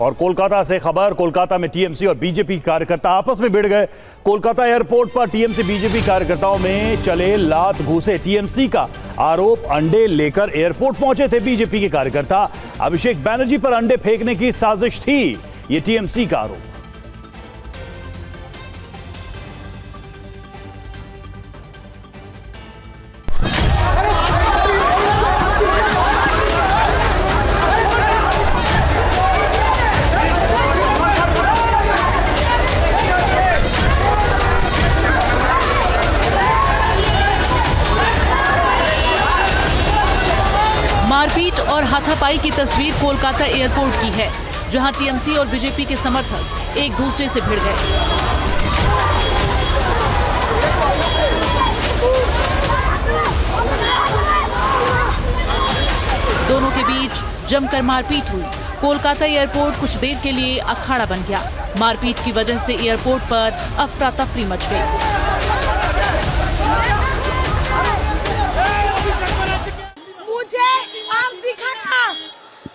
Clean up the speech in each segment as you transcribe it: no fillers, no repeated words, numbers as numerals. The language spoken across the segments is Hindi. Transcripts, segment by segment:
और कोलकाता से खबर, कोलकाता में टीएमसी और बीजेपी कार्यकर्ता आपस में भिड़ गए। कोलकाता एयरपोर्ट पर टीएमसी बीजेपी कार्यकर्ताओं में चले लात घूसे। टीएमसी का आरोप, अंडे लेकर एयरपोर्ट पहुंचे थे बीजेपी के कार्यकर्ता। अभिषेक बैनर्जी पर अंडे फेंकने की साजिश थी, ये टीएमसी का आरोप। मारपीट और हाथापाई की तस्वीर कोलकाता एयरपोर्ट की है, जहां टीएमसी और बीजेपी के समर्थक एक दूसरे से भिड़ गए। दोनों के बीच जमकर मारपीट हुई। कोलकाता एयरपोर्ट कुछ देर के लिए अखाड़ा बन गया। मारपीट की वजह से एयरपोर्ट पर अफरा तफरी मच गई।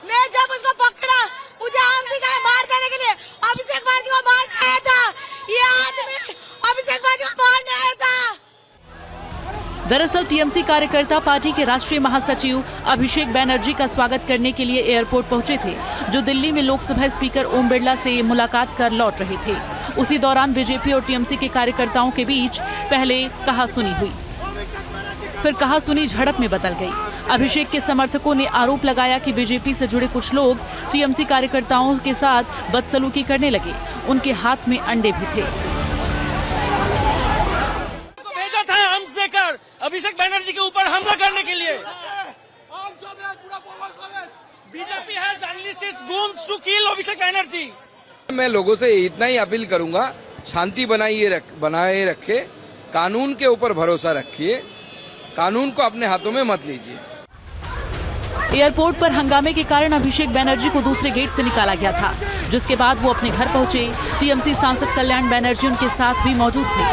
मैं जब उसको पकड़ा, मुझे आम दिखाया मार देने के लिए। अभिषेक बैनर्जी को मारने आया था, ये आदमी अभिषेक बैनर्जी को मारने आया था। दरअसल टीएमसी कार्यकर्ता पार्टी के राष्ट्रीय महासचिव अभिषेक बैनर्जी का स्वागत करने के लिए एयरपोर्ट पहुंचे थे, जो दिल्ली में लोकसभा स्पीकर ओम बिरला से मुलाकात कर लौट रहे थे। उसी दौरान बीजेपी और टीएमसी के कार्यकर्ताओं के बीच पहले कहासुनी हुई, फिर कहासुनी झड़प में बदल गई। अभिषेक के समर्थकों ने आरोप लगाया कि बीजेपी से जुड़े कुछ लोग टीएमसी कार्यकर्ताओं के साथ बदसलूकी करने लगे। उनके हाथ में अंडे भी थे। भेजा था आर्म्स देकर अभिषेक बैनर्जी के ऊपर हमला करने के लिए। BJP has unlisted goons to kill अभिषेक बैनर्जी। मैं लोगों से इतना ही अपील करूंगा, शांति बनाए रखे, कानून के ऊपर भरोसा रखिए, कानून को अपने हाथों में मत लीजिए। एयरपोर्ट पर हंगामे के कारण अभिषेक बैनर्जी को दूसरे गेट से निकाला गया था, जिसके बाद वो अपने घर पहुंचे। टीएमसी सांसद कल्याण बैनर्जी उनके साथ भी मौजूद थे।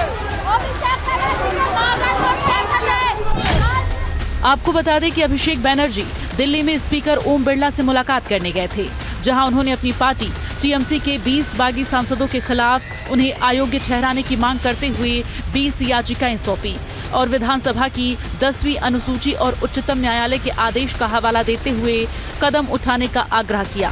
आपको बता दें कि अभिषेक बैनर्जी दिल्ली में स्पीकर ओम बिरला से मुलाकात करने गए थे, जहां उन्होंने अपनी पार्टी टीएमसी के 20 बागी सांसदों के खिलाफ उन्हें अयोग्य ठहराने की मांग करते हुए 20 याचिकाएं सौंपी और विधानसभा की 10वीं अनुसूची और उच्चतम न्यायालय के आदेश का हवाला देते हुए कदम उठाने का आग्रह किया।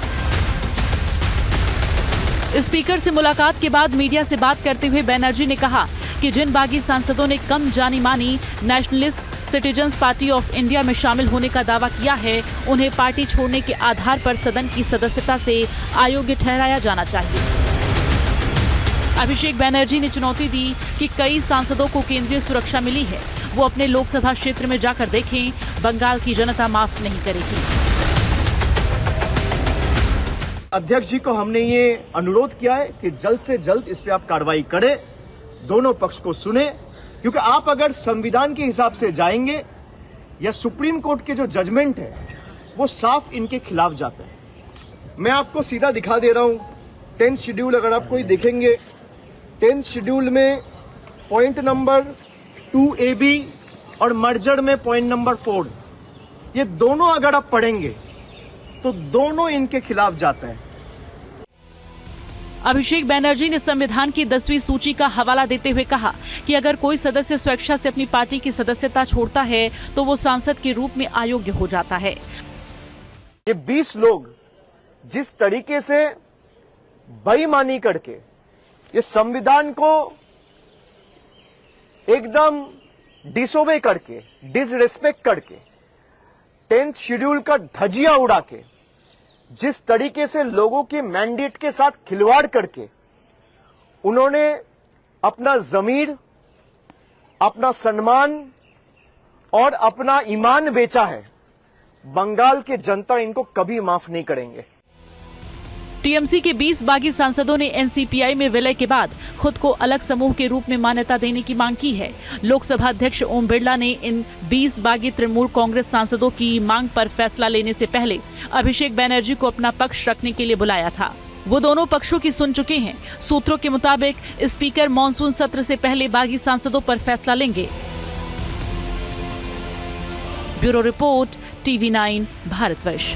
स्पीकर से मुलाकात के बाद मीडिया से बात करते हुए बैनर्जी ने कहा कि जिन बागी सांसदों ने कम जानी मानी nationalist citizens party of India में शामिल होने का दावा किया है, उन्हें पार्टी छोड़ने के आधार पर सदन की सदस्यता से अयोग्य ठहराया जाना चाहिए। अभिषेक बैनर्जी ने चुनौती दी कि कई सांसदों को केंद्रीय सुरक्षा मिली है, वो अपने लोकसभा क्षेत्र में जाकर देखें, बंगाल की जनता माफ नहीं करेगी। अध्यक्ष जी को हमने ये अनुरोध किया है कि जल्द से जल्द इस पे आप कार्रवाई करें, दोनों पक्ष को सुने, क्योंकि आप अगर संविधान के हिसाब से जाएंगे या सुप्रीम कोर्ट के जो जजमेंट है वो साफ इनके खिलाफ जाता है। मैं आपको सीधा दिखा दे रहा हूं 10th शेड्यूल, अगर आप कोई देखेंगे 10th शेड्यूल में पॉइंट नंबर 2AB और मर्जर में पॉइंट नंबर 4, ये दोनों अगर आप पढ़ेंगे तो दोनों इनके खिलाफ जाता है। अभिषेक बैनर्जी ने संविधान की 10वीं सूची का हवाला देते हुए कहा कि अगर कोई सदस्य स्वेच्छा से अपनी पार्टी की सदस्यता छोड़ता है तो वो सांसद के रूप में अयोग्य हो जाता है। ये 20 लोग जिस तरीके से बेईमानी करके ये संविधान को एकदम डिसोबे करके, डिसरिस्पेक्ट करके, 10th शेड्यूल का धजिया उड़ा के, जिस तरीके से लोगों के मैंडेट के साथ खिलवाड़ करके उन्होंने अपना ज़मीर, अपना सम्मान और अपना ईमान बेचा है, बंगाल की जनता इनको कभी माफ नहीं करेंगे। टीएमसी के 20 बागी सांसदों ने एनसीपीआई में विलय के बाद खुद को अलग समूह के रूप में मान्यता देने की मांग की है। लोकसभा अध्यक्ष ओम बिरला ने इन 20 बागी तृणमूल कांग्रेस सांसदों की मांग पर फैसला लेने से पहले अभिषेक बैनर्जी को अपना पक्ष रखने के लिए बुलाया था। वो दोनों पक्षों की सुन चुके हैं। सूत्रों के मुताबिक स्पीकर मॉनसून सत्र से पहले बागी सांसदों पर फैसला लेंगे। Bureau report, TV9 Bharatvarsh.